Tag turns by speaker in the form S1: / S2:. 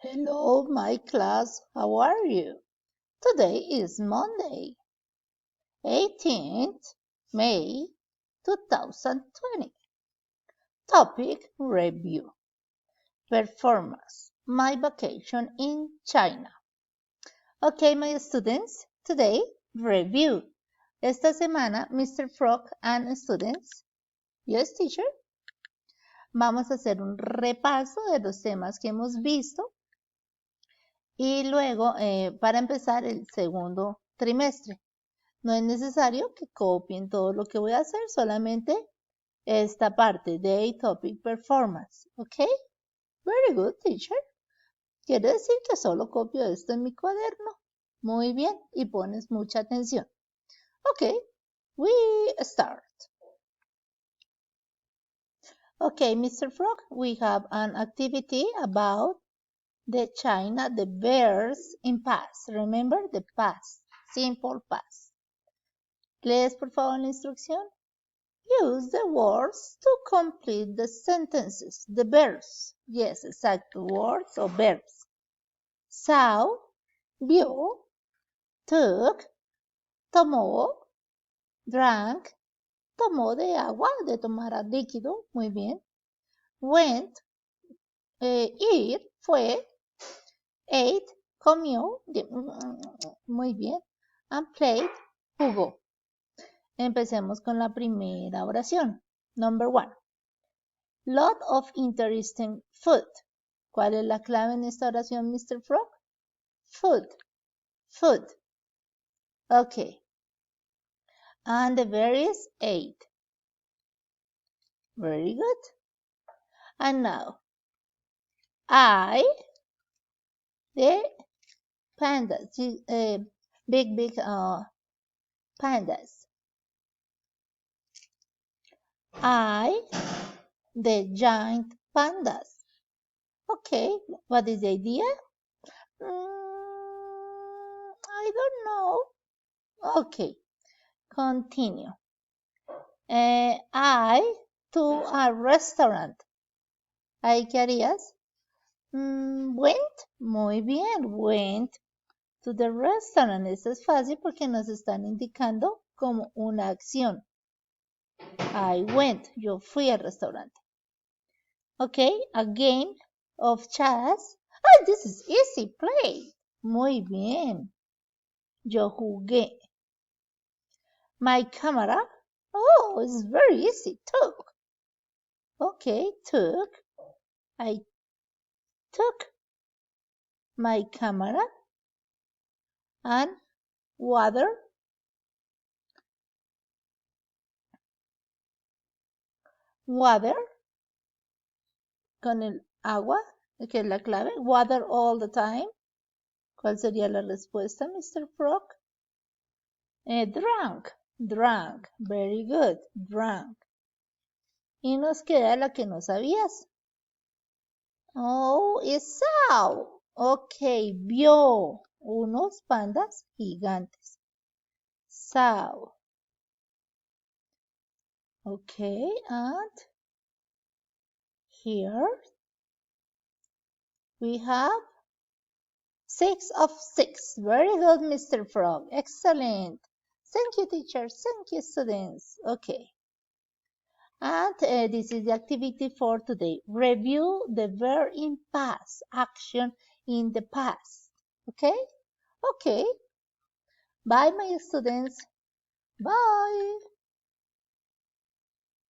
S1: Hello, my class. How are you? Today is Monday, 18th May 2020. Topic review. Performance. My vacation in China. Okay, my students. Today, review. Esta semana, Mr. Frog and students. Yes, teacher. Vamos a hacer un repaso de los temas que hemos visto. Y luego, para empezar el segundo trimestre. No es necesario que copien todo lo que voy a hacer, solamente esta parte, Day Topic Performance. ¿Ok? Very good, teacher. Quiere decir que solo copio esto en mi cuaderno. Muy bien, y pones mucha atención. Ok, we start. Okay, Mr. Frog, we have an activity about the China, the verbs in past. Remember the past, simple past. ¿Lees por favor la instrucción? Use the words to complete the sentences, the verbs. Yes, exactly, words or verbs. Saw, vio, took, tomó, drank, tomó de agua, de tomar líquido, muy bien. Went, ir, fue. Ate, comió, muy bien. And played, jugó. Empecemos con la primera oración. Number 1. Lot of interesting food. ¿Cuál es la clave en esta oración, Mr. Frog? Food. Food. Okay. And the verb is ate. Very good. And now, the pandas, big pandas. The giant pandas. Okay, what is the idea? I don't know. Okay, continue. I to a restaurant. ¿Ahí qué harías? Went. Muy bien, went to the restaurant. Eso es fácil porque nos están indicando como una acción. I went. Yo fui al restaurante. Okay, a game of chess. Ah, this is easy. Play. Muy bien. Yo jugué. My camera. Oh, it's very easy. Took. Okay, took. I took my camera and water. Water con el agua, que es la clave. Water all the time. ¿Cuál sería la respuesta, Mr. Frog? Drunk. Drunk. Very good. Drunk. Y nos queda la que no sabías. Oh, es saw. Ok, vio unos pandas gigantes. Saw. Okay, and here we have 6 of 6. Very good, Mr. Frog. Excellent. Thank you, teachers. Thank you, students. Okay. And this is the activity for today. Review the verb in past, action in the past. Okay? Okay. Bye, my students. Bye.